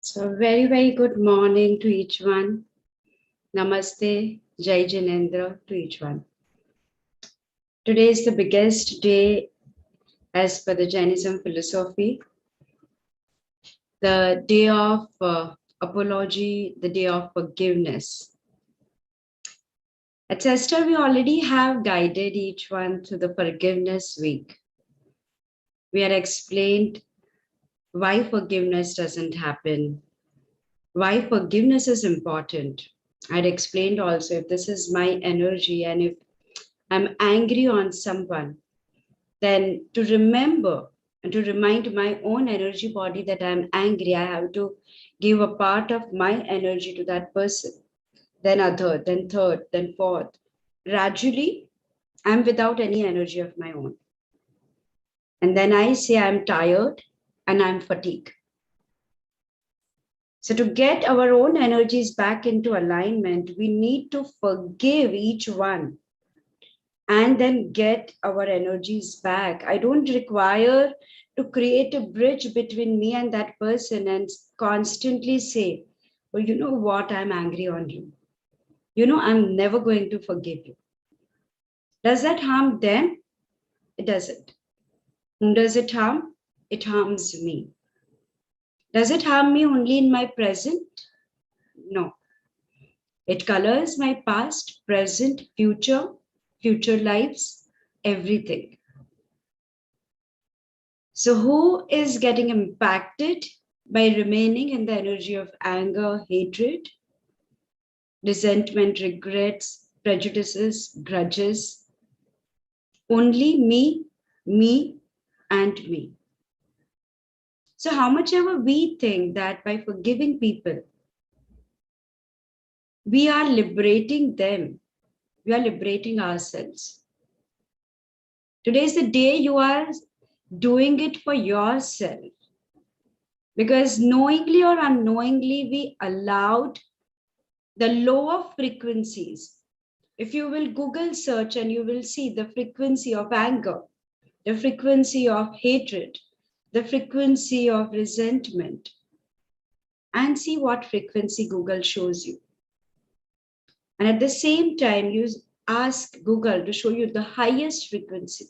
So very, very good morning to each one. Namaste, Jai Jinendra to each one. Today is the biggest day as per the Jainism philosophy, the day of apology, the day of forgiveness. At Cesta, we already have guided each one through the forgiveness week. We had explained why forgiveness doesn't happen, why forgiveness is important. I'd explained also if this is my energy and if I'm angry on someone, then to remember and to remind my own energy body that I'm angry, I have to give a part of my energy to that person, then other, then third, then fourth. Gradually, I'm without any energy of my own. And then I say I'm tired and I'm fatigued. So to get our own energies back into alignment, we need to forgive each one and then get our energies back. I don't require to create a bridge between me and that person and constantly say, well, you know what, I'm angry on you. You know, I'm never going to forgive you. Does that harm them? It doesn't. Whom does it harm? It harms me. Does it harm me only in my present? No. It colors my past, present, future lives, everything. So who is getting impacted by remaining in the energy of anger, hatred, resentment, regrets, prejudices, grudges? Only me, and me. So how much ever we think that by forgiving people, we are liberating them, we are liberating ourselves. Today is the day you are doing it for yourself. Because knowingly or unknowingly, we allowed the lower frequencies. If you will Google search and you will see the frequency of anger, the frequency of hatred, the frequency of resentment, and see what frequency Google shows you. And at the same time, you ask Google to show you the highest frequency,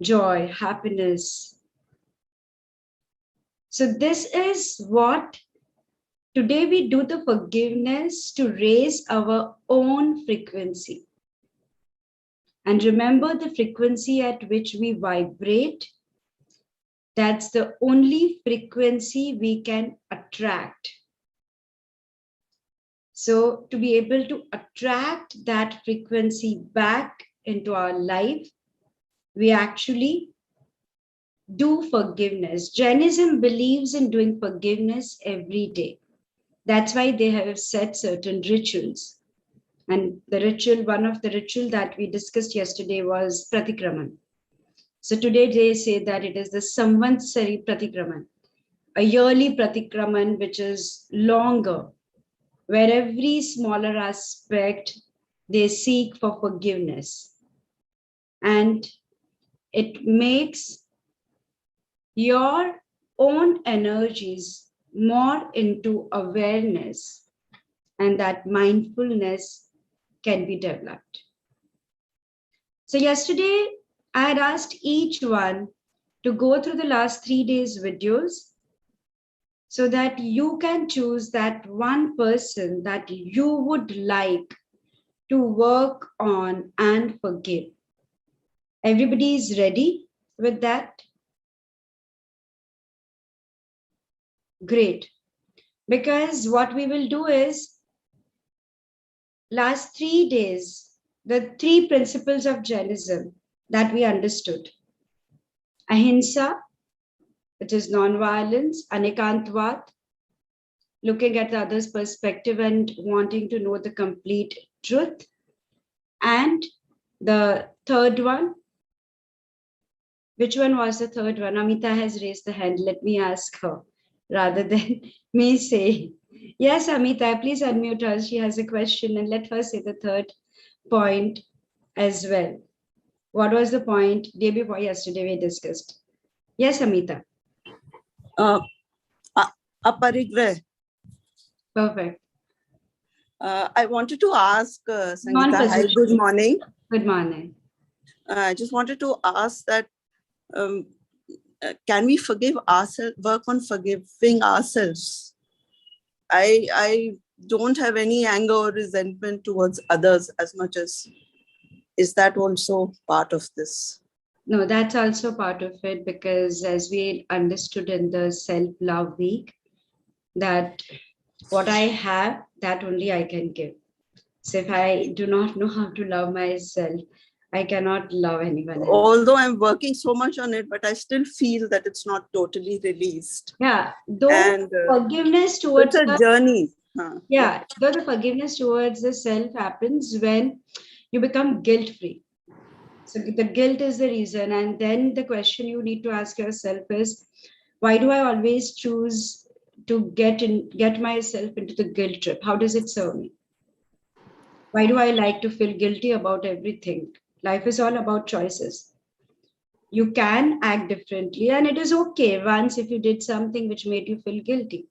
joy, happiness. So this is what today we do, the forgiveness to raise our own frequency. And remember the frequency at which we vibrate, that's the only frequency we can attract. So to be able to attract that frequency back into our life, we actually do forgiveness. Jainism believes in doing forgiveness every day. That's why they have set certain rituals. And the ritual, one of the ritual that we discussed yesterday was pratikraman. So today they say that it is the samvatsari pratikraman, a yearly pratikraman which is longer, where every smaller aspect they seek for forgiveness. And it makes your own energies more into awareness, and that mindfulness can be developed. So yesterday, I had asked each one to go through the last 3 days videos so that you can choose that one person that you would like to work on and forgive. Everybody is ready with that? Great. Because what we will do is, last 3 days, the 3 principles of Jainism that we understood. Ahimsa, which is non-violence, anekantvat, looking at the other's perspective and wanting to know the complete truth. And the third one, which one was the third one? Amita has raised the hand. Let me ask her rather than me say. Yes, Amita, please unmute her. She has a question and let her say the third point as well. What was the point? Day before yesterday we discussed. Yes, Amita. Aparigrah. Perfect. I wanted to ask Sangeeta, hi, good morning. Good morning. I just wanted to ask that can we forgive ourselves, work on forgiving ourselves? I don't have any anger or resentment towards others as much as, is that also part of this? No, that's also part of it, because as we understood in the self-love week, that what I have, that only I can give. So if I do not know how to love myself, I cannot love anyone else. Although I'm working so much on it, but I still feel that it's not totally released. Yeah, though And forgiveness towards it's a journey. Yeah, though the forgiveness towards the self happens when you become guilt-free. So the guilt is the reason, and then the question you need to ask yourself is, why do I always choose to get myself into the guilt trip? How does it serve me? Why do I like to feel guilty about everything? Life is all about choices. You can act differently, and it is okay once if you did something which made you feel guilty.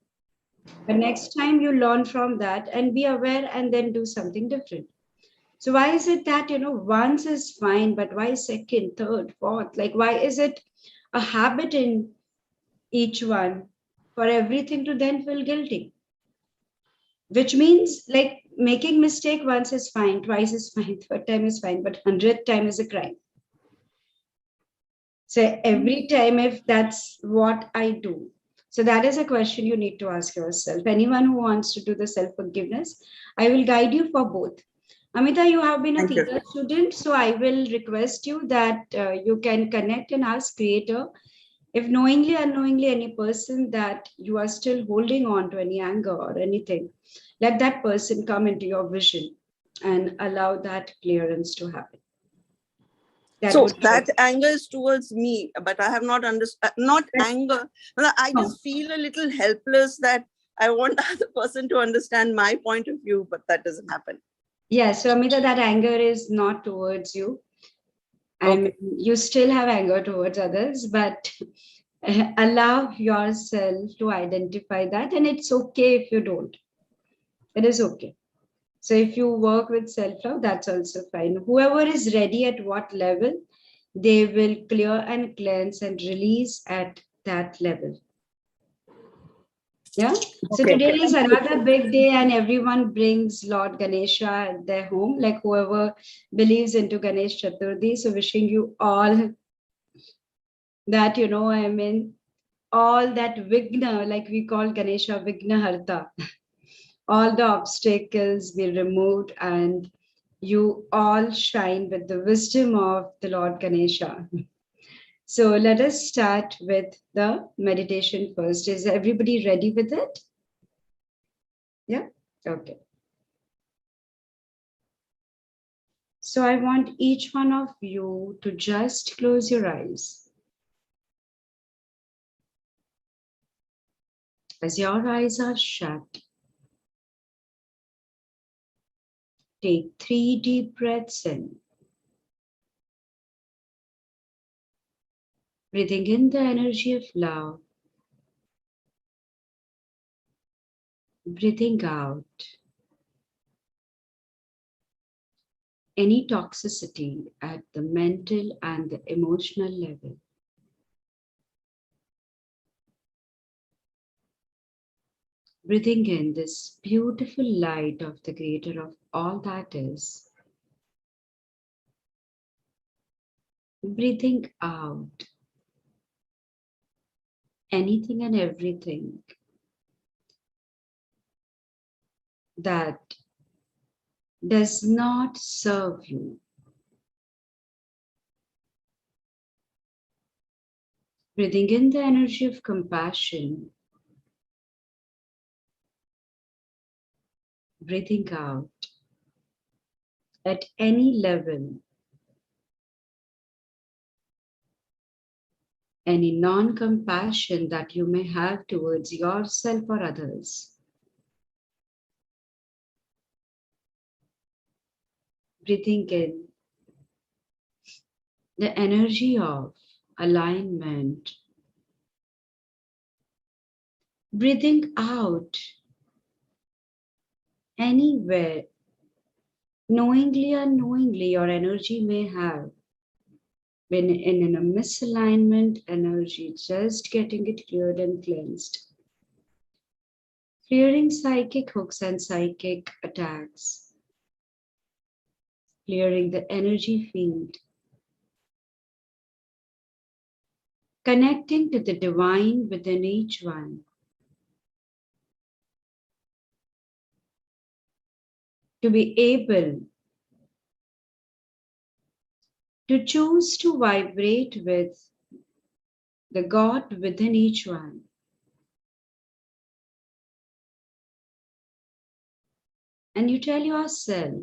But next time you learn from that and be aware and then do something different. So why is it that, once is fine, but why second, third, fourth? Like, why is it a habit in each one for everything to then feel guilty? Which means, like, making mistake once is fine, twice is fine, third time is fine, but 100th time is a crime. So every time, if that's what I do. So that is a question you need to ask yourself. Anyone who wants to do the self-forgiveness, I will guide you for both. Amita, you have been a Theta student, so I will request you that you can connect and ask Creator if knowingly, unknowingly, any person that you are still holding on to any anger or anything, let that person come into your vision and allow that clearance to happen. That anger is towards me, but I have not understood, not anger. I just feel a little helpless that I want the other person to understand my point of view, but that doesn't happen. Yes, so Amita, that anger is not towards you. I mean, you still have anger towards others, but allow yourself to identify that, and it's okay if you don't. It is okay. So if you work with self-love, that's also fine. Whoever is ready at what level, they will clear and cleanse and release at that level. Yeah. So today is another big day, and everyone brings Lord Ganesha at their home, like whoever believes into Ganesh Chaturthi. So wishing you all that, I mean, all that Vigna, like we call Ganesha Vigna Harta, all the obstacles be removed and you all shine with the wisdom of the Lord Ganesha. So let us start with the meditation first. Is everybody ready with it? Yeah? Okay. So I want each one of you to just close your eyes. As your eyes are shut, take 3 deep breaths in. Breathing in the energy of love. Breathing out any toxicity at the mental and the emotional level. Breathing in this beautiful light of the Creator of all that is. Breathing out anything and everything that does not serve you. Breathing in the energy of compassion. Breathing out at any level, any non-compassion that you may have towards yourself or others. Breathing in the energy of alignment, Breathing out anywhere, knowingly or unknowingly, your energy may have been in a misalignment energy, just getting it cleared and cleansed. Clearing psychic hooks and psychic attacks. Clearing the energy field. Connecting to the divine within each one. To be able to choose to vibrate with the God within each one. And you tell yourself,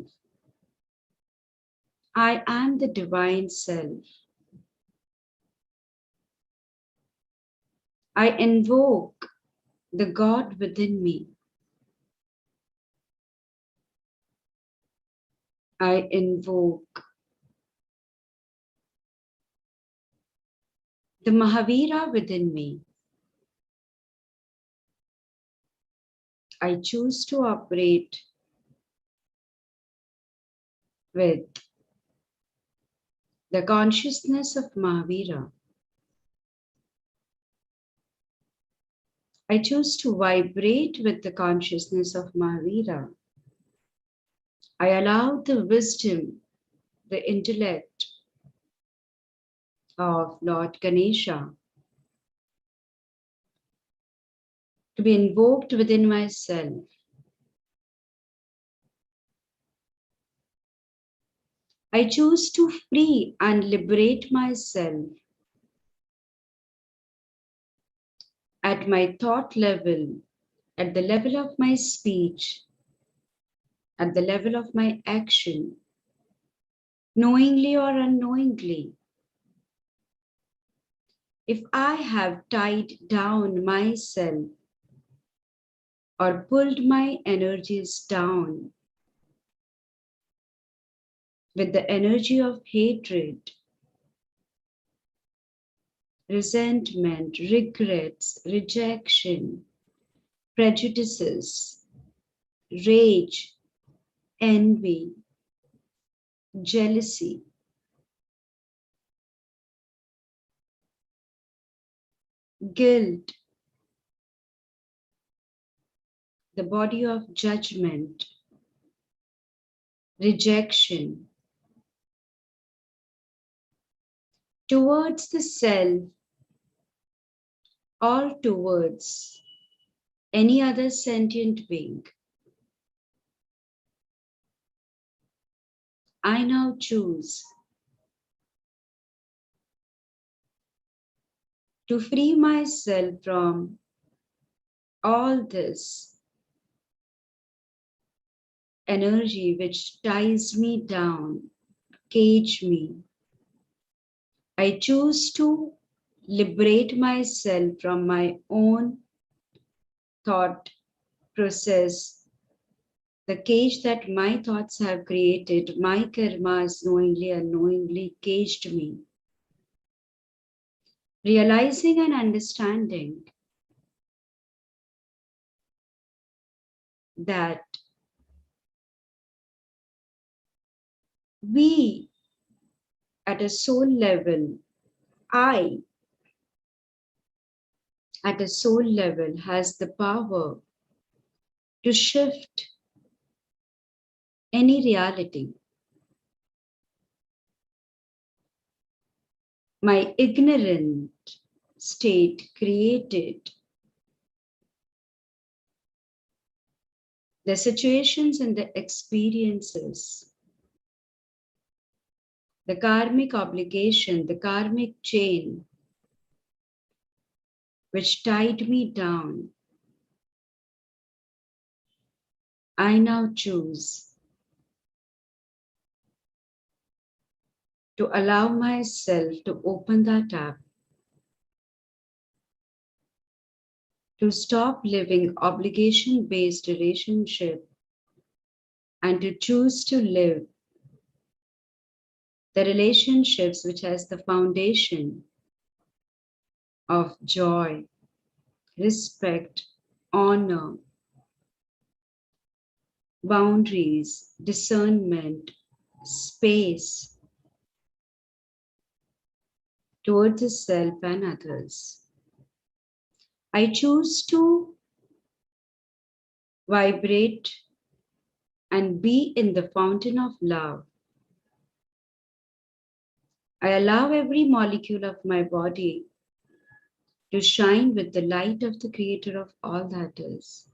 I am the divine self. I invoke the God within me. I invoke the Mahavira within me. I choose to operate with the consciousness of Mahavira. I choose to vibrate with the consciousness of Mahavira. I allow the wisdom, the intellect of Lord Ganesha to be invoked within myself. I choose to free and liberate myself at my thought level, at the level of my speech, at the level of my action, knowingly or unknowingly. If I have tied down myself or pulled my energies down with the energy of hatred, resentment, regrets, rejection, prejudices, rage, envy, jealousy, guilt, the body of judgment, rejection towards the self or towards any other sentient being. I now choose to free myself from all this energy which ties me down, cage me. I choose to liberate myself from my own thought process, the cage that my thoughts have created, my karmas knowingly and unknowingly caged me. Realizing and understanding that we at a soul level, I at a soul level has the power to shift any reality. My ignorant state created the situations and the experiences, the karmic obligation, the karmic chain which tied me down. I now choose to allow myself to open that up, to stop living obligation-based relationship and to choose to live the relationships which has the foundation of joy, respect, honor, boundaries, discernment, space towards the self and others. I choose to vibrate and be in the fountain of love. I allow every molecule of my body to shine with the light of the Creator of all that is.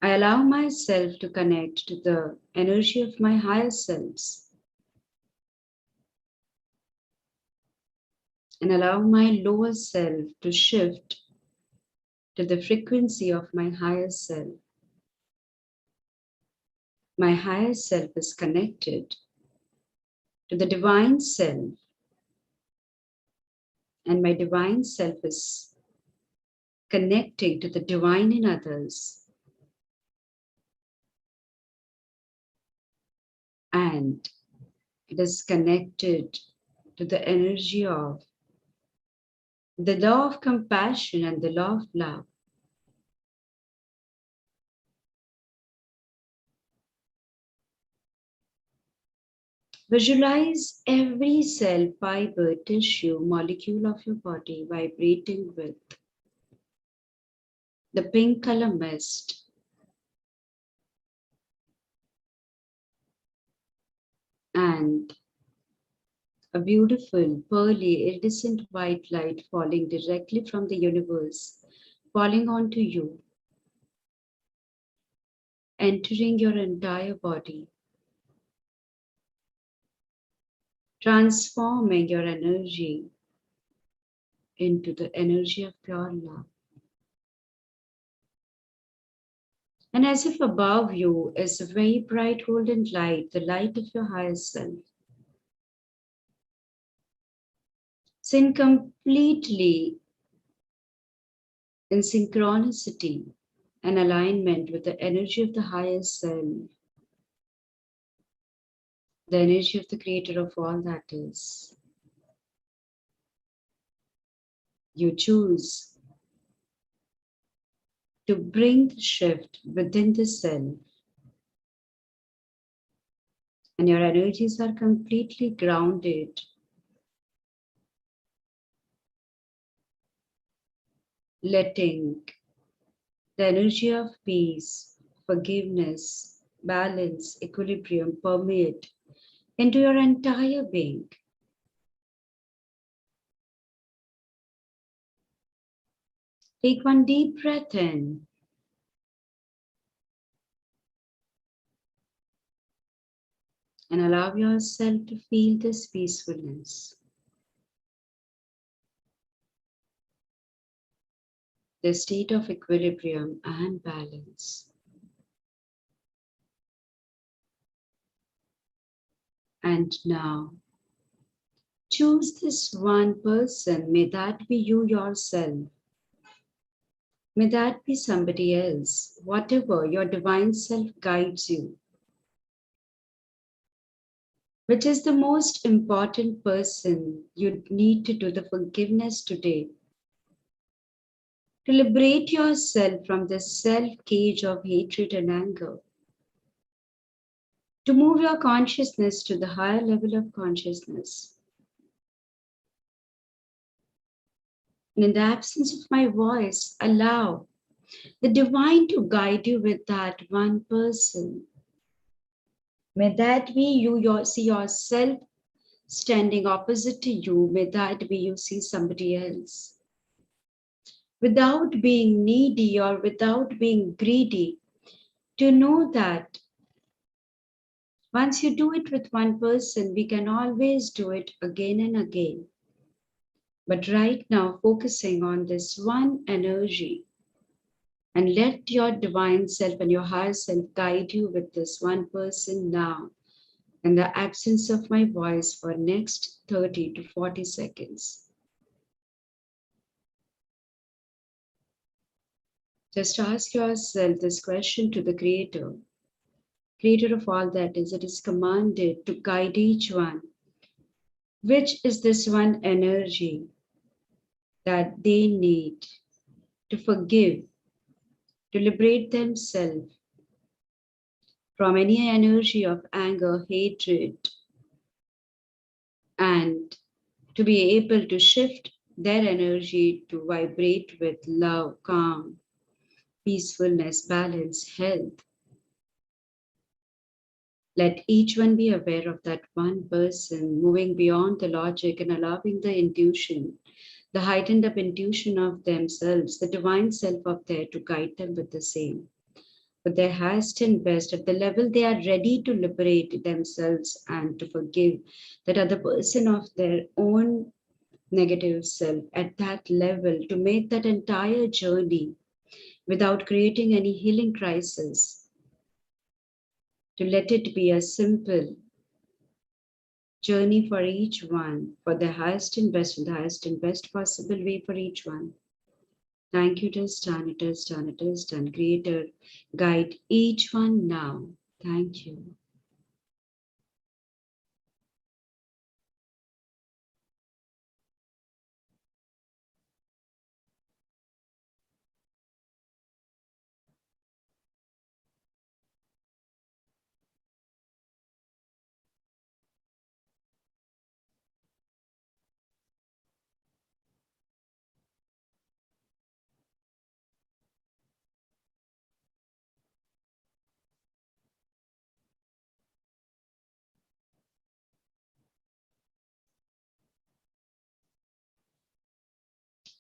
I allow myself to connect to the energy of my higher selves and allow my lower self to shift to the frequency of my higher self. My higher self is connected to the divine self, and my divine self is connecting to the divine in others. And it is connected to the energy of the law of compassion and the law of love. Visualize every cell, fiber, tissue, molecule of your body vibrating with the pink color mist and a beautiful, pearly, iridescent white light falling directly from the universe, falling onto you, entering your entire body, transforming your energy into the energy of pure love. And as if above you is a very bright golden light, the light of your higher self, sing completely in synchronicity and alignment with the energy of the higher self, the energy of the Creator of all that is. You choose to bring the shift within the self, and your energies are completely grounded, letting the energy of peace, forgiveness, balance, equilibrium permeate into your entire being. Take one deep breath in and allow yourself to feel this peacefulness, the state of equilibrium and balance. And now, choose this one person. May that be you yourself. May that be somebody else. Whatever your divine self guides you. Which is the most important person you need to do the forgiveness today? To liberate yourself from the self cage of hatred and anger. To move your consciousness to the higher level of consciousness. And in the absence of my voice, allow the divine to guide you with that one person. May that be you see yourself standing opposite to you. May that be you see somebody else. Without being needy or without being greedy, to know that once you do it with one person, we can always do it again and again. But right now, focusing on this one energy, and let your divine self and your higher self guide you with this one person now, in the absence of my voice for next 30 to 40 seconds. Just ask yourself this question to the Creator. Creator of all that is, it is commanded to guide each one. Which is this one energy that they need to forgive, to liberate themselves from any energy of anger, hatred, and to be able to shift their energy to vibrate with love, calm, peacefulness, balance, health. Let each one be aware of that one person, moving beyond the logic and allowing the intuition, the heightened up intuition of themselves, the divine self of there to guide them with the same. But their highest and best, at the level they are ready to liberate themselves and to forgive that other person of their own negative self, at that level to make that entire journey without creating any healing crisis, to let it be a simple journey for each one, for the highest and best, in the highest and best possible way for each one. Thank you, it is done, it is done, it is done. Creator, guide each one now. Thank you.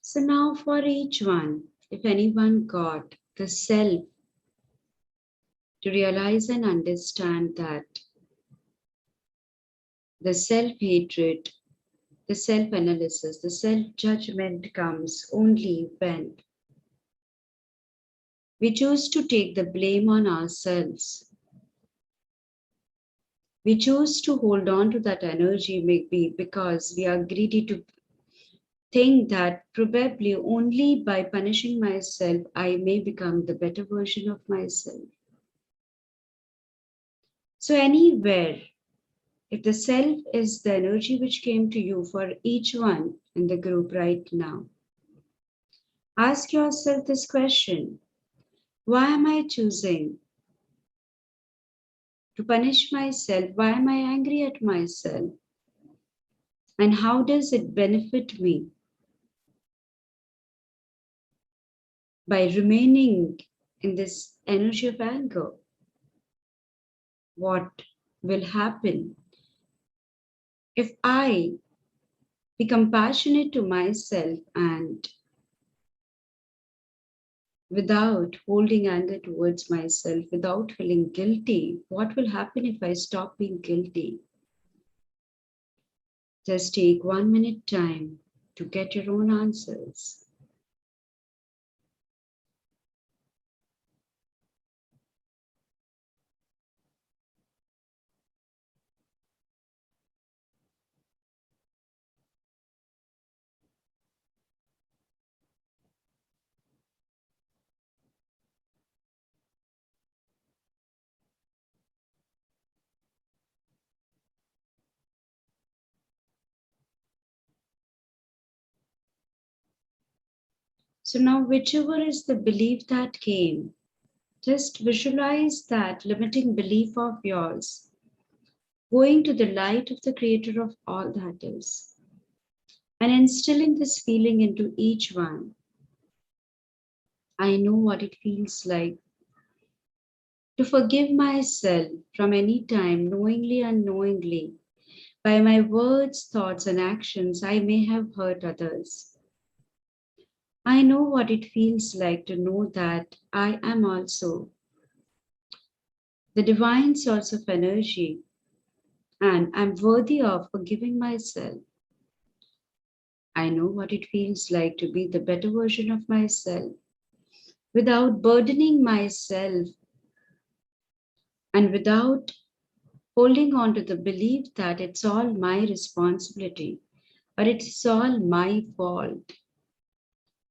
So now for each one, if anyone got the self to realize and understand that the self-hatred, the self-analysis, the self-judgment comes only when we choose to take the blame on ourselves. We choose to hold on to that energy maybe because we are greedy to think that probably only by punishing myself, I may become the better version of myself. So anywhere, if the self is the energy which came to you for each one in the group right now, ask yourself this question: why am I choosing to punish myself? Why am I angry at myself? And how does it benefit me by remaining in this energy of anger? What will happen if I be compassionate to myself and without holding anger towards myself, without feeling guilty? What will happen if I stop being guilty? Just take 1 minute time to get your own answers. So now, whichever is the belief that came, just visualize that limiting belief of yours going to the light of the creator of all that is and instilling this feeling into each one. I know what it feels like to forgive myself from any time, knowingly, unknowingly, by my words, thoughts, and actions, I may have hurt others. I know what it feels like to know that I am also the divine source of energy and I'm worthy of forgiving myself. I know what it feels like to be the better version of myself without burdening myself and without holding on to the belief that it's all my responsibility or it's all my fault.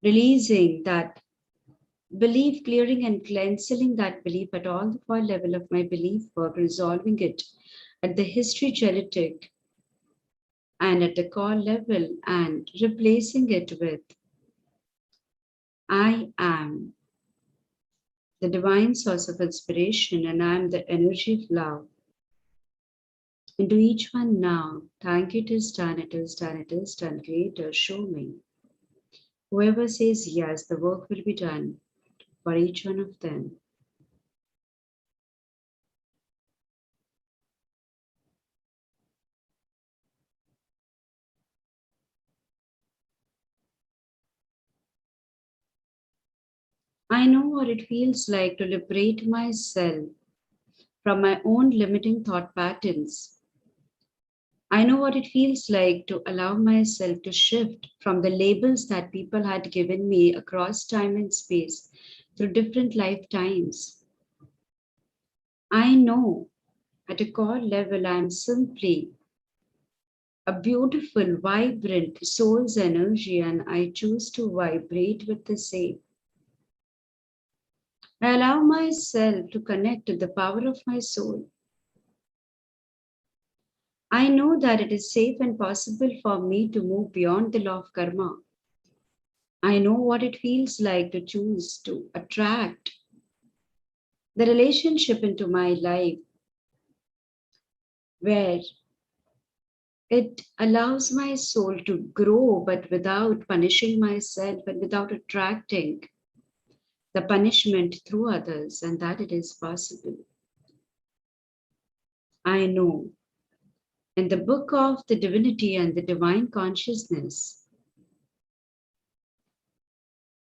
Releasing that belief, clearing and cleansing that belief at all the four level of my belief work, resolving it at the history genetic and at the core level and replacing it with I am the divine source of inspiration, and I am the energy of love. Into each one now, thank you, it is done, it is done, it is done. Creator, show me. Whoever says yes, the work will be done for each one of them. I know what it feels like to liberate myself from my own limiting thought patterns. I know what it feels like to allow myself to shift from the labels that people had given me across time and space through different lifetimes. I know at a core level I am simply a beautiful, vibrant soul's energy, and I choose to vibrate with the same. I allow myself to connect to the power of my soul. I know that it is safe and possible for me to move beyond the law of karma. I know what it feels like to choose to attract the relationship into my life where it allows my soul to grow, but without punishing myself and without attracting the punishment through others, and that it is possible. I know in the book of the divinity and the divine consciousness,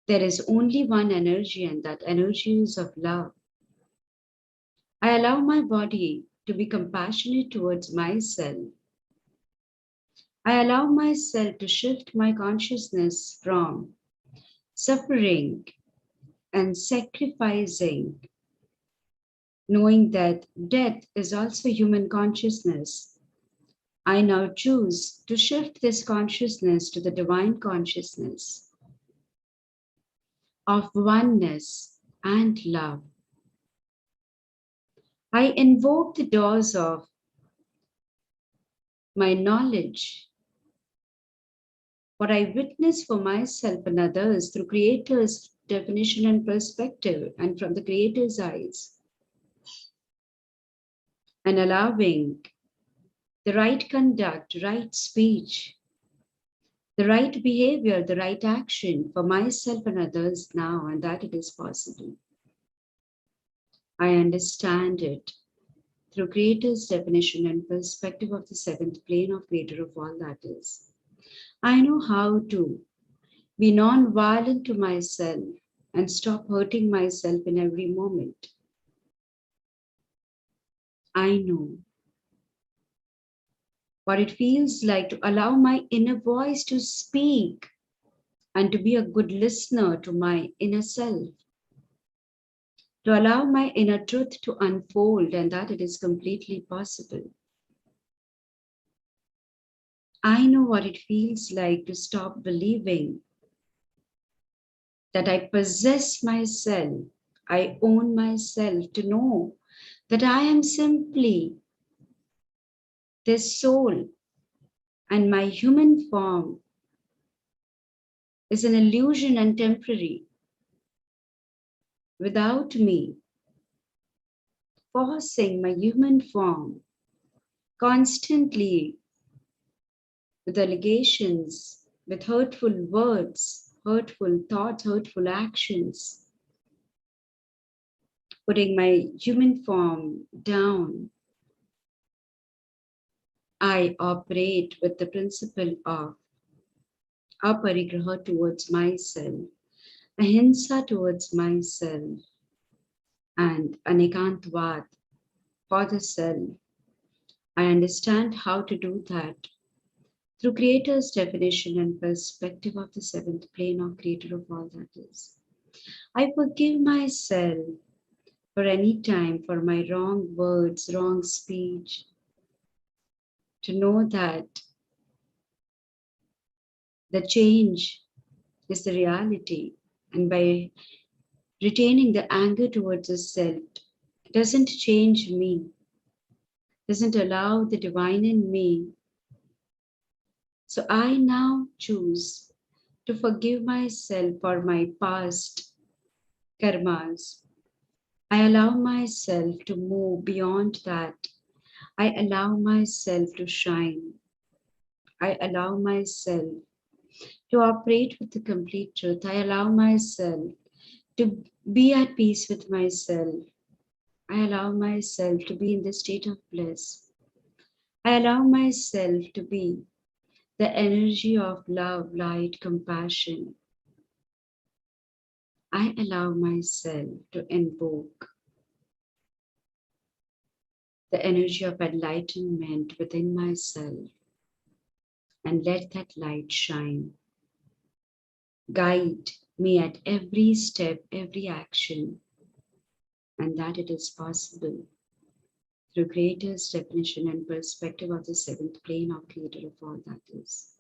there is only one energy, and that energy is of love. I allow my body to be compassionate towards myself. I allow myself to shift my consciousness from suffering and sacrificing, knowing that death is also human consciousness. I now choose to shift this consciousness to the divine consciousness of oneness and love. I invoke the doors of my knowledge, what I witness for myself and others through Creator's definition and perspective, and from the Creator's eyes, and allowing the right conduct, right speech, the right behavior, the right action for myself and others now, and that it is possible. I understand it through Creator's definition and perspective of the seventh plane of Creator of all that is. I know how to be non-violent to myself and stop hurting myself in every moment. I know what it feels like to allow my inner voice to speak and to be a good listener to my inner self, to allow my inner truth to unfold, and that it is completely possible. I know what it feels like to stop believing that I possess myself, I own myself, to know that I am simply this soul, and my human form is an illusion and temporary. Without me forcing my human form constantly with allegations, with hurtful words, hurtful thoughts, hurtful actions, putting my human form down, I operate with the principle of aparigraha towards myself, ahimsa towards myself, and anekantvad for the self. I understand how to do that through Creator's definition and perspective of the seventh plane of Creator of all that is. I forgive myself for any time for my wrong words, wrong speech, to know that the change is the reality, and by retaining the anger towards the self, it doesn't change me, doesn't allow the divine in me. So I now choose to forgive myself for my past karmas. I allow myself to move beyond that. I allow myself to shine. I allow myself to operate with the complete truth. I allow myself to be at peace with myself. I allow myself to be in the state of bliss. I allow myself to be the energy of love, light, compassion. I allow myself to invoke the energy of enlightenment within myself and let that light shine. Guide me at every step, every action, and that it is possible through Creator's definition and perspective of the seventh plane of Creator of all that is.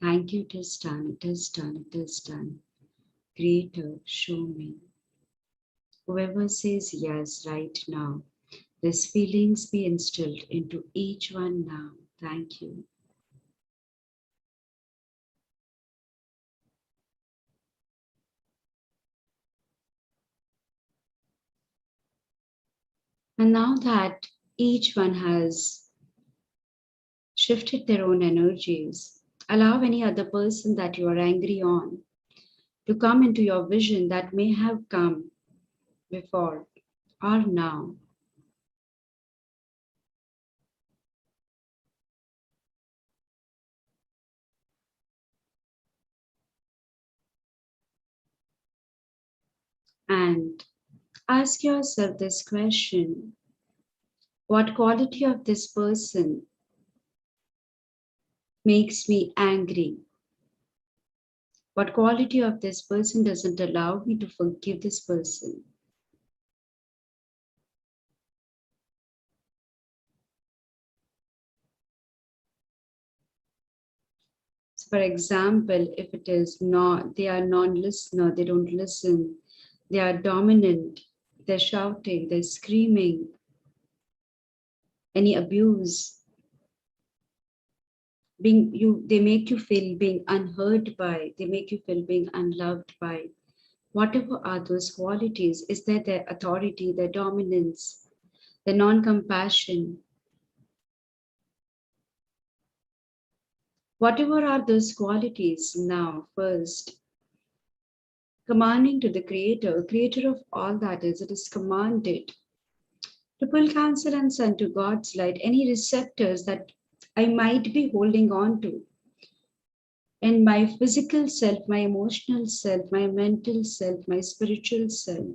Thank you, it is done, it is done, it is done. Creator, show me. Whoever says yes right now, these feelings be instilled into each one now. Thank you. And now that each one has shifted their own energies, allow any other person that you are angry on to come into your vision that may have come before or now. And ask yourself this question: what quality of this person makes me angry? What quality of this person doesn't allow me to forgive this person? So for example, if it is not, they are non-listener, they don't listen, they are dominant, they're shouting, they're screaming, any abuse, they make you feel being unheard by, they make you feel being unloved by. Whatever are those qualities, is there their authority, their dominance, their non-compassion? Whatever are those qualities now, first, commanding to the Creator, Creator of all that is, it is commanded to pull counsel and send to God's light any receptors that I might be holding on to in my physical self, my emotional self, my mental self, my spiritual self,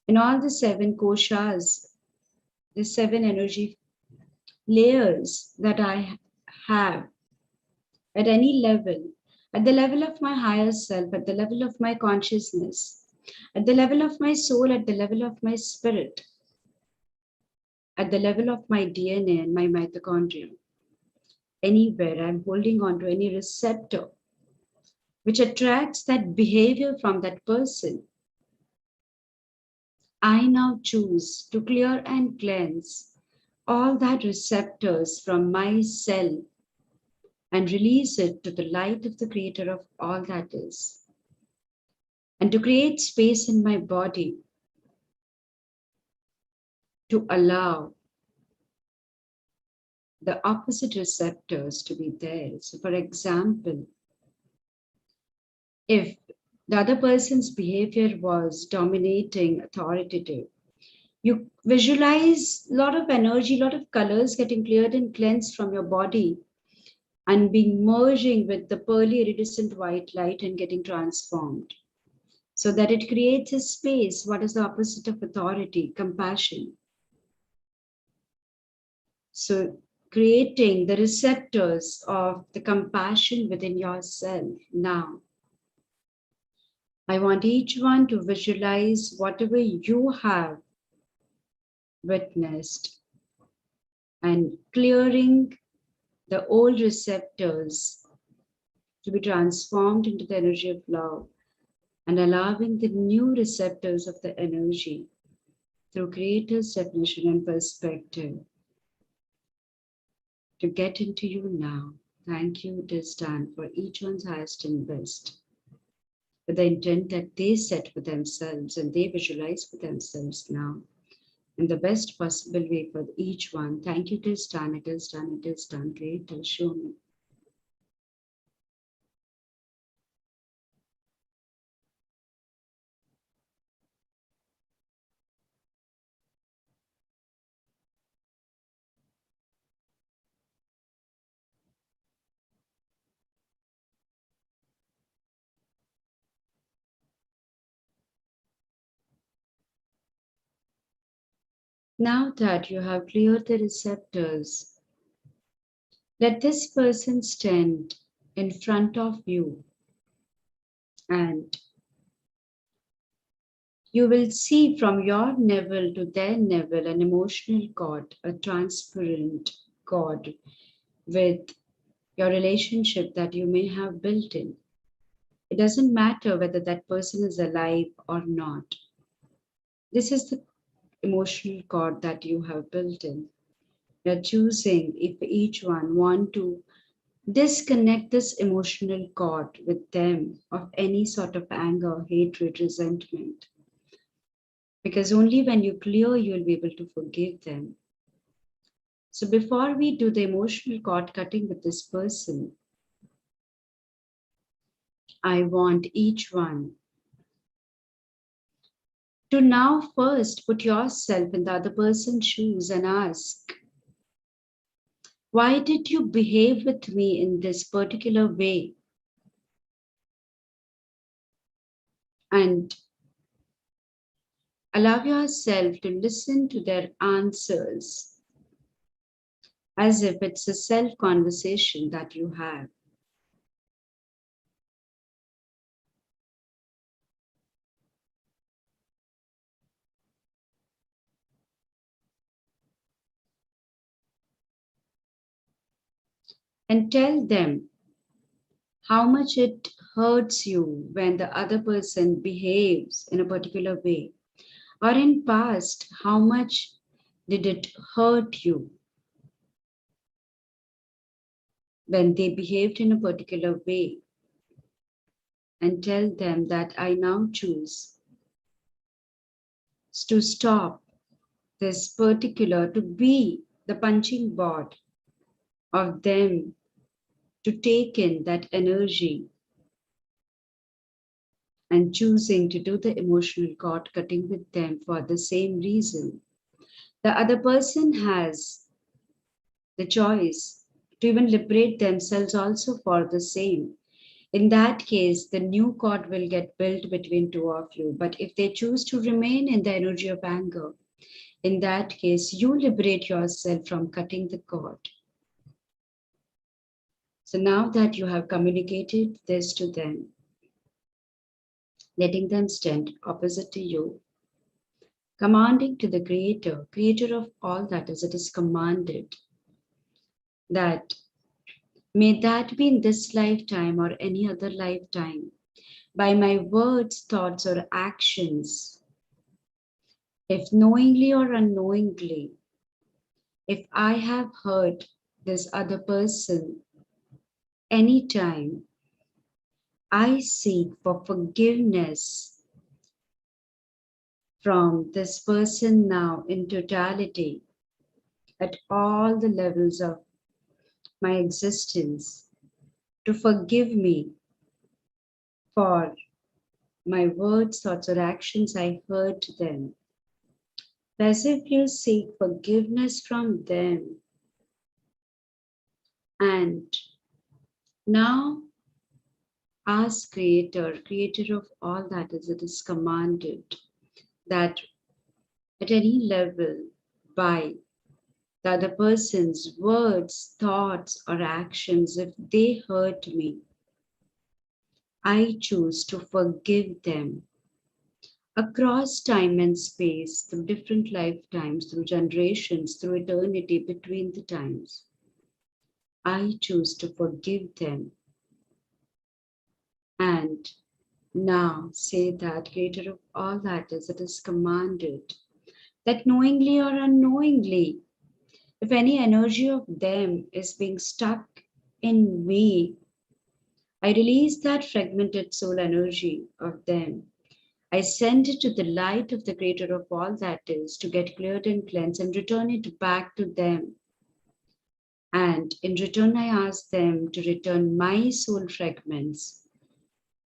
in all the seven koshas, the seven energy layers that I have at any level, at the level of my higher self, at the level of my consciousness, at the level of my soul, at the level of my spirit, at the level of my DNA and my mitochondria. Anywhere I'm holding on to any receptor which attracts that behavior from that person, I now choose to clear and cleanse all that receptors from my cell and release it to the light of the Creator of all that is. And to create space in my body to allow the opposite receptors to be there. So, for example, if the other person's behavior was dominating, authoritative, you visualize a lot of energy, a lot of colors getting cleared and cleansed from your body and being merging with the pearly iridescent white light and getting transformed. So that it creates a space. What is the opposite of authority? Compassion. So creating the receptors of the compassion within yourself now. I want each one to visualize whatever you have witnessed and clearing the old receptors to be transformed into the energy of love and allowing the new receptors of the energy through Creator's definition and perspective to get into you now. Thank you, it is done for each one's highest and best, with the intent that they set for themselves and they visualize for themselves now in the best possible way for each one. Thank you, it is done, it is done, it is done. Great, show me. Now that you have cleared the receptors, let this person stand in front of you and you will see from your navel to their navel an emotional cord, a transparent cord with your relationship that you may have built in. It doesn't matter whether that person is alive or not. This is the emotional cord that you have built in. You're choosing if each one want to disconnect this emotional cord with them of any sort of anger, hatred, resentment. Because only when you clear, you'll be able to forgive them. So before we do the emotional cord cutting with this person, I want each one to now first put yourself in the other person's shoes and ask, why did you behave with me in this particular way? And allow yourself to listen to their answers as if it's a self conversation that you have. And tell them how much it hurts you when the other person behaves in a particular way, or in past how much did it hurt you when they behaved in a particular way, and tell them that I now choose to stop this particular, to be the punching board of them, to take in that energy, and choosing to do the emotional cord cutting with them for the same reason. The other person has the choice to even liberate themselves also for the same. In that case, the new cord will get built between two of you. But if they choose to remain in the energy of anger, in that case, you liberate yourself from cutting the cord. So now that you have communicated this to them, letting them stand opposite to you, commanding to the Creator, Creator of all that is, it is commanded that may that be in this lifetime or any other lifetime, by my words, thoughts, or actions, if knowingly or unknowingly, if I have hurt this other person anytime, I seek for forgiveness from this person now in totality at all the levels of my existence, to forgive me for my words, thoughts, or actions I hurt them. As if you seek forgiveness from them. And now ask Creator, Creator of all that is, it is commanded that at any level, by the other person's words, thoughts, or actions, if they hurt me, I choose to forgive them across time and space, through different lifetimes, through generations, through eternity between the times. I choose to forgive them. And now say that, Creator of all that is, it is commanded that knowingly or unknowingly, if any energy of them is being stuck in me. I release that fragmented soul energy of them. I send it to the light of the creator of all that is to get cleared and cleansed and return it back to them. And in return, I ask them to return my soul fragments.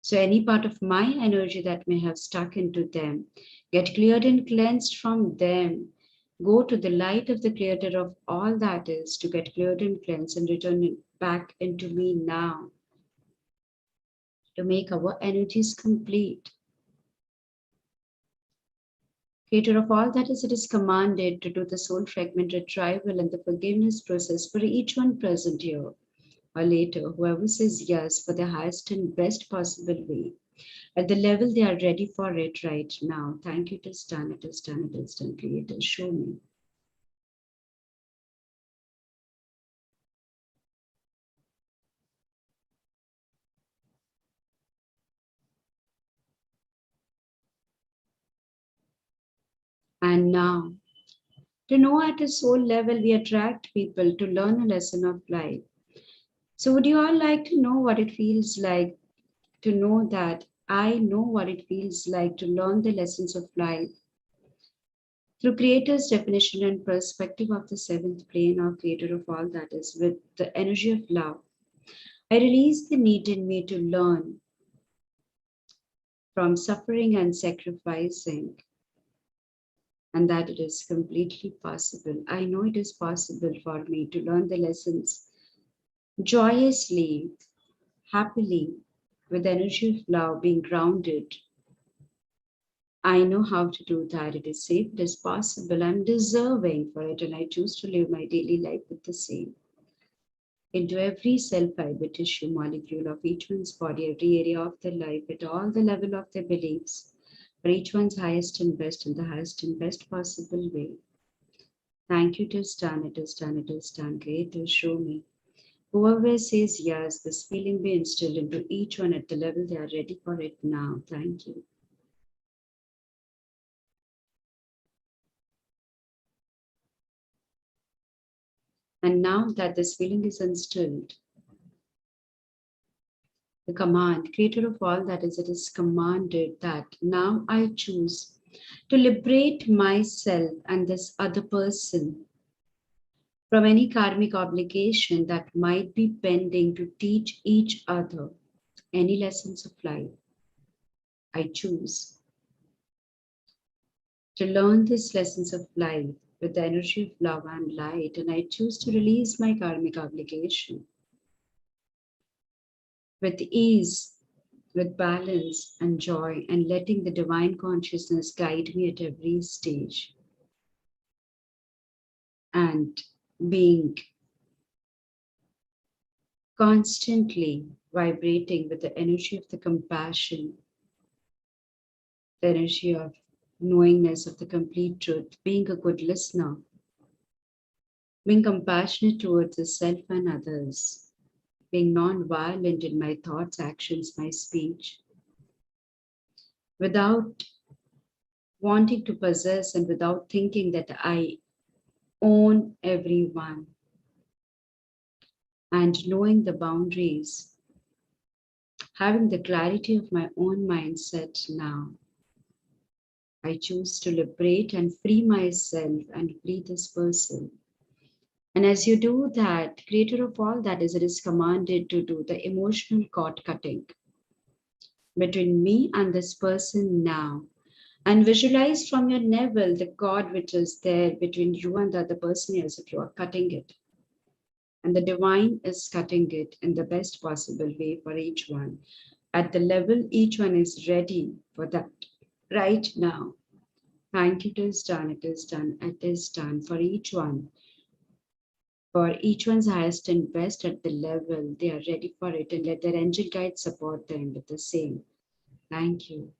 So any part of my energy that may have stuck into them, get cleared and cleansed from them. Go to the light of the creator of all that is to get cleared and cleansed and return it back into me now to make our energies complete. Creator of all that is, it is commanded to do the soul fragment retrieval and the forgiveness process for each one present here or later, whoever says yes for the highest and best possible way. At the level they are ready for it right now. Thank you, it is done, it is done, it is done. Creator, show me. And now, to know at a soul level, we attract people to learn a lesson of life. So, would you all like to know what it feels like to know that I know what it feels like to learn the lessons of life through Creator's definition and perspective of the seventh plane or Creator of all that is, with the energy of love? I release the need in me to learn from suffering and sacrificing, and that it is completely possible. I know it is possible for me to learn the lessons joyously, happily, with the energy of love, being grounded. I know how to do that. It is safe, it is possible. I'm deserving for it, and I choose to live my daily life with the same. Into every cell, fiber, tissue, molecule of each one's body, every area of their life, at all the level of their beliefs, for each one's highest and best in the highest and best possible way. Thank you, it is done, it is done, it is done. Creator, show me. Whoever says yes, this feeling be instilled into each one at the level they are ready for it now. Thank you. And now that this feeling is instilled, the command, creator of all that is, it is commanded that now I choose to liberate myself and this other person from any karmic obligation that might be pending to teach each other any lessons of life. I choose to learn these lessons of life with the energy of love and light, and I choose to release my karmic obligation with ease, with balance and joy, and letting the divine consciousness guide me at every stage. And being constantly vibrating with the energy of the compassion, the energy of knowingness of the complete truth, being a good listener, being compassionate towards the self and others, being non-violent in my thoughts, actions, my speech, without wanting to possess and without thinking that I own everyone, and knowing the boundaries, having the clarity of my own mindset now. I choose to liberate and free myself and free this person. And as you do that, creator of all that is, it is commanded to do the emotional cord cutting between me and this person now. And visualize from your navel the cord which is there between you and the other person as if you are cutting it. And the divine is cutting it in the best possible way for each one. At the level each one is ready for that right now. Thank you, it is done, it is done, it is done for each one. For each one's highest and best at the level they are ready for it, and let their angel guide support them with the same. Thank you.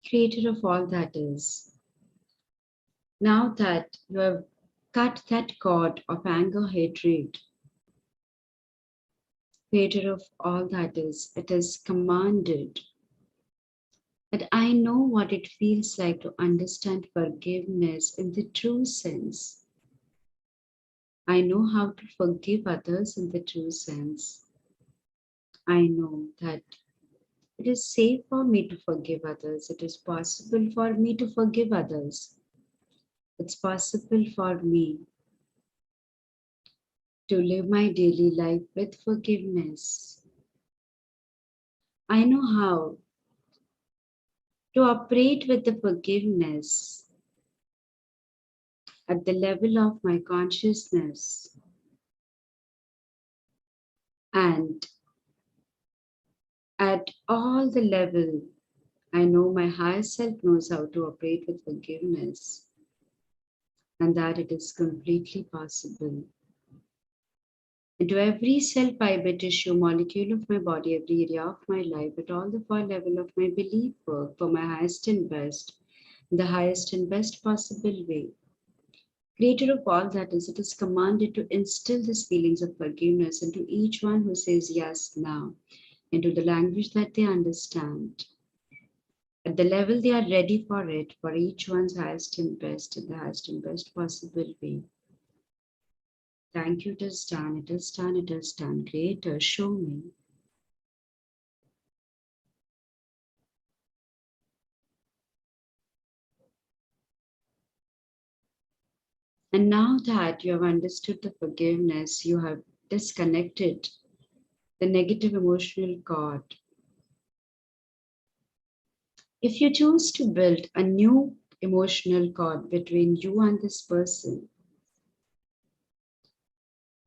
Creator of all that is, now that you have cut that cord of anger, hatred, creator of all that is, it is commanded that I know what it feels like to understand forgiveness in the true sense. I know how to forgive others in the true sense. I know that it is safe for me to forgive others. It is possible for me to forgive others. It's possible for me to live my daily life with forgiveness. I know how to operate with the forgiveness at the level of my consciousness, and at all the level I know my higher self knows how to operate with forgiveness, and that it is completely possible. Into every cell, fiber, tissue, molecule of my body, every area of my life, at all the four level of my belief work for my highest and best, in the highest and best possible way. Creator of all that is, it is commanded to instill these feelings of forgiveness into each one who says yes now, into the language that they understand. At the level they are ready for it, for each one's highest and best, in the highest and best possible way. Thank you, it is done, it is done, it is done. Creator, show me. And now that you have understood the forgiveness, you have disconnected the negative emotional cord. If you choose to build a new emotional cord between you and this person,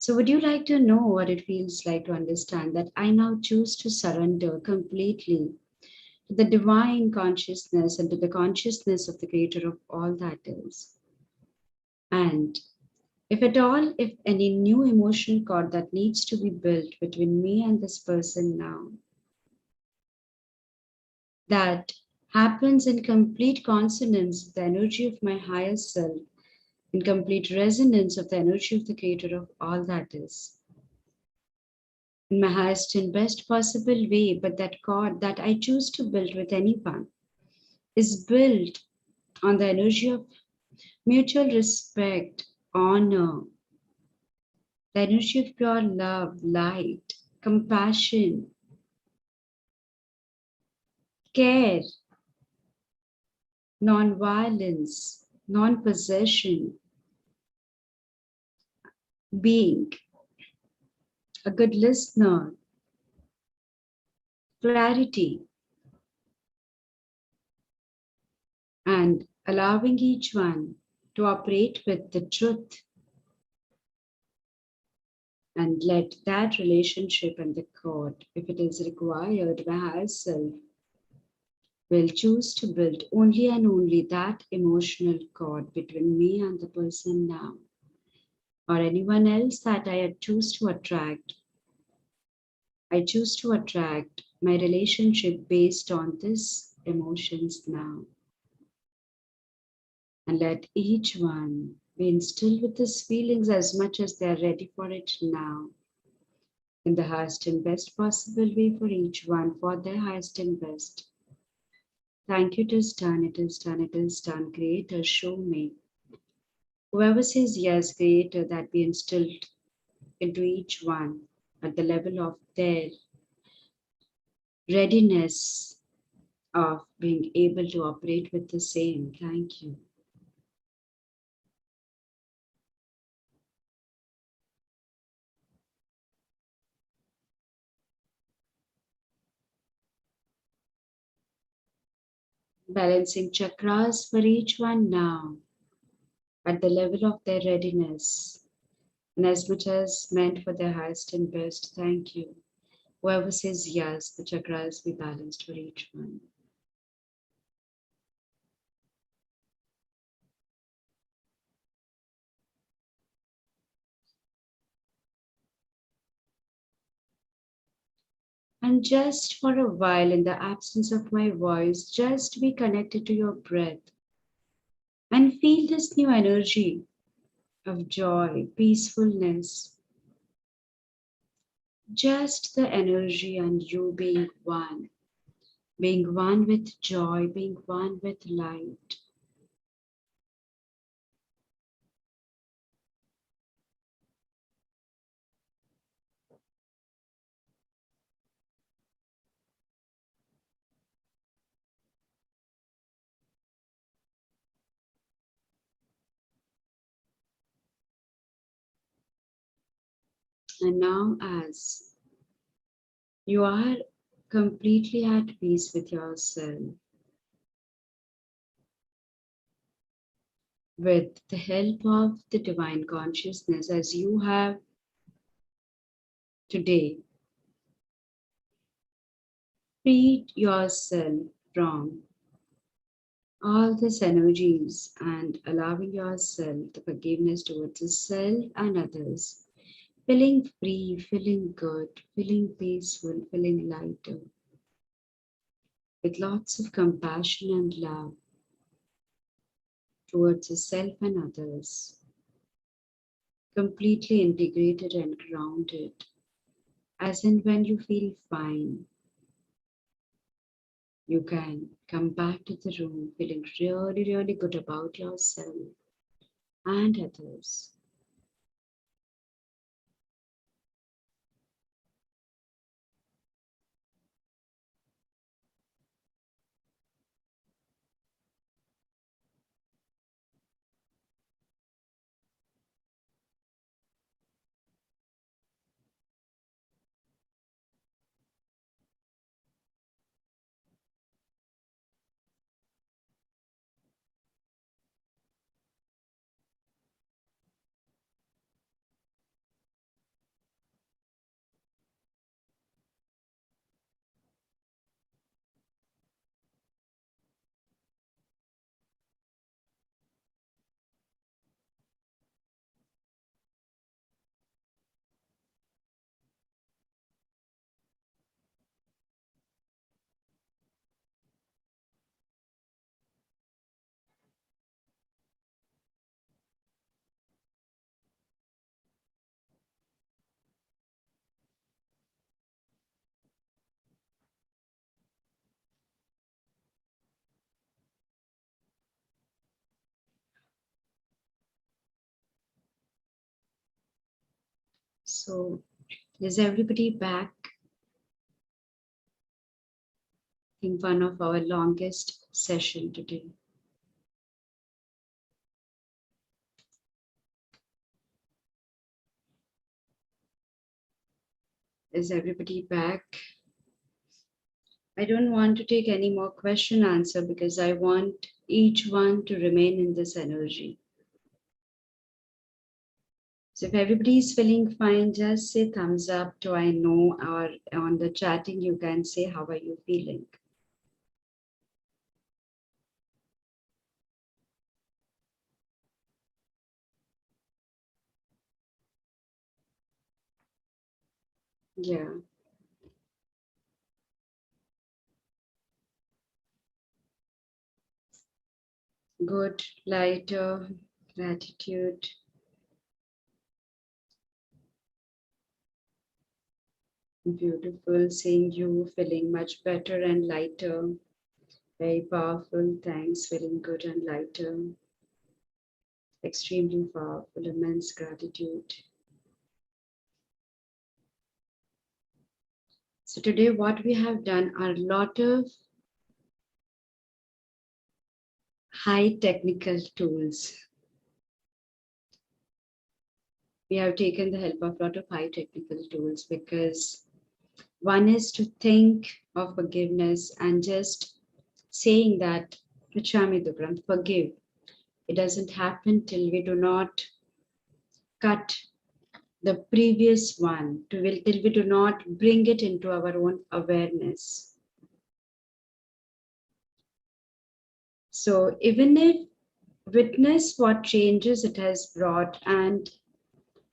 so would you like to know what it feels like to understand that I now choose to surrender completely to the divine consciousness and to the consciousness of the creator of all that is? And if at all, if any new emotional cord that needs to be built between me and this person now, that happens in complete consonance with the energy of my higher self, in complete resonance of the energy of the creator of all that is, in my highest and best possible way, but that cord that I choose to build with anyone is built on the energy of mutual respect, honor, the energy of pure love, light, compassion, care, non-violence, non-possession, being a good listener, clarity, and allowing each one to operate with the truth, and let that relationship and the cord, if it is required, my higher self will choose to build only and only that emotional cord between me and the person now, or anyone else that I choose to attract. I choose to attract my relationship based on this emotions now. And let each one be instilled with these feelings as much as they are ready for it now, in the highest and best possible way for each one, for their highest and best. Thank you, it is done, it is done, it is done. Creator, show me. Whoever says yes, Creator, that be instilled into each one at the level of their readiness of being able to operate with the same. Thank you. Balancing chakras for each one now at the level of their readiness, and as much as meant for their highest and best. Thank you. Whoever says yes, the chakras be balanced for each one. And just for a while, in the absence of my voice, just be connected to your breath and feel this new energy of joy, peacefulness, just the energy and you being one. being one with joy, being one with light. And now, as you are completely at peace with yourself, with the help of the divine consciousness, as you have today freed yourself from all these energies and allowing yourself the forgiveness towards yourself and others, feeling free, feeling good, feeling peaceful, feeling lighter, with lots of compassion and love towards yourself and others, completely integrated and grounded, as in when you feel fine, you can come back to the room feeling really, really good about yourself and others. So, is everybody back? I think one of our longest session today. Is everybody back? I don't want to take any more question answer because I want each one to remain in this energy. So if everybody is feeling fine, just say thumbs up so I know, or on the chatting you can say how are you feeling. Yeah, good, lighter, gratitude. Beautiful, seeing you feeling much better and lighter. Very powerful, thanks, feeling good and lighter. Extremely powerful, immense gratitude. So today what we have done are a lot of high technical tools. We have taken the help of a lot of high technical tools because one is to think of forgiveness and just saying that Prichami Dukram, forgive. It doesn't happen till we do not cut the previous one, till we do not bring it into our own awareness. So even if witness what changes it has brought, and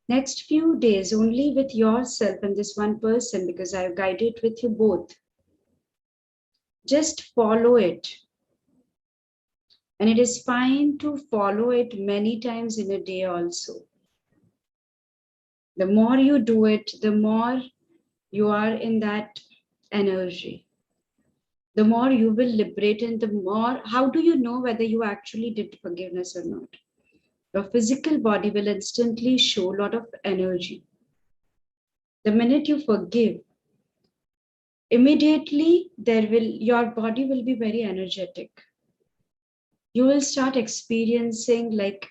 next few days only with yourself and this one person, because I've guided with you both, just follow it. And it is fine to follow it many times in a day also. The more you do it, the more you are in that energy. the more you will liberate, and the more, how do you know whether you actually did forgiveness or not? Your physical body will instantly show a lot of energy. The minute you forgive, immediately your body will be very energetic. You will start experiencing like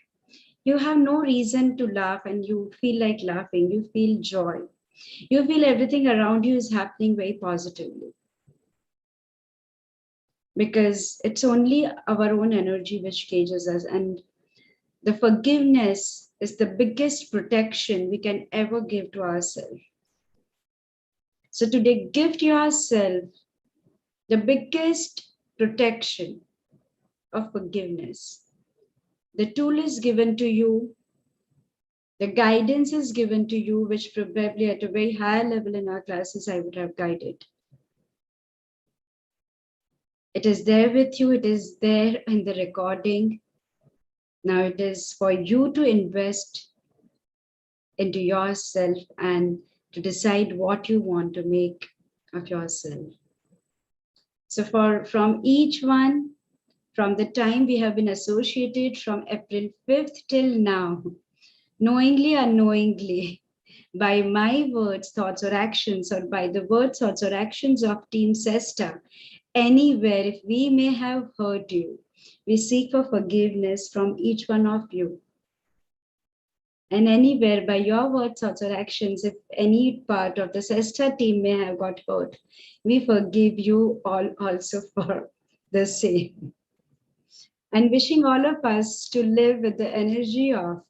you have no reason to laugh and you feel like laughing. You feel joy. You feel everything around you is happening very positively, because it's only our own energy which cages us. And the forgiveness is the biggest protection we can ever give to ourselves. So today, gift yourself the biggest protection of forgiveness. The tool is given to you, the guidance is given to you, which probably at a very high level in our classes I would have guided. It is there with you, it is there in the recording. Now it is for you to invest into yourself and to decide what you want to make of yourself. So from each one, from the time we have been associated from April 5th till now, knowingly, unknowingly, by my words, thoughts, or actions, or by the words, thoughts, or actions of Team Cesta, anywhere, if we may have hurt you, we seek for forgiveness from each one of you. And anywhere, by your words, thoughts, or actions, if any part of the Cesta team may have got hurt, we forgive you all also for the same. And wishing all of us to live with the energy of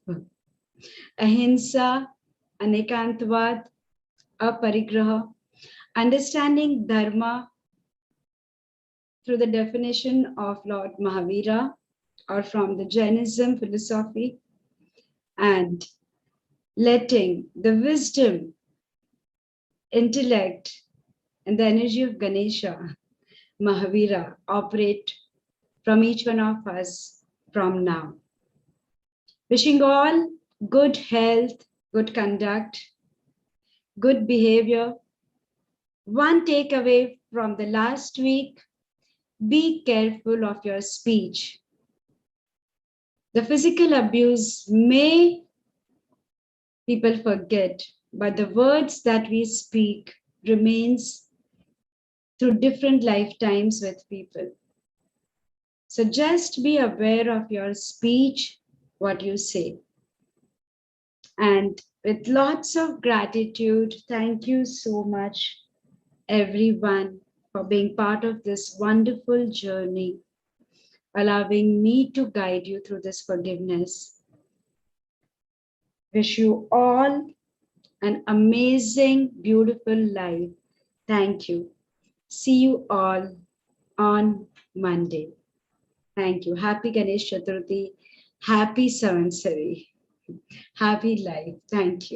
ahimsa, anekantvad, aparigraha, understanding dharma through the definition of Lord Mahavira or from the Jainism philosophy, and letting the wisdom, intellect, and the energy of Ganesha, Mahavira operate from each one of us from now. Wishing all good health, good conduct, good behavior. One takeaway from the last week: be careful of your speech. The physical abuse may people forget, but the words that we speak remains through different lifetimes with people. So just be aware of your speech, what you say. And with lots of gratitude, thank you so much, everyone, for being part of this wonderful journey, allowing me to guide you through this forgiveness. Wish you all an amazing, beautiful life. Thank you. See you all on Monday. Thank you. Happy Ganesh Chaturthi. Happy Savansari. Happy life. Thank you.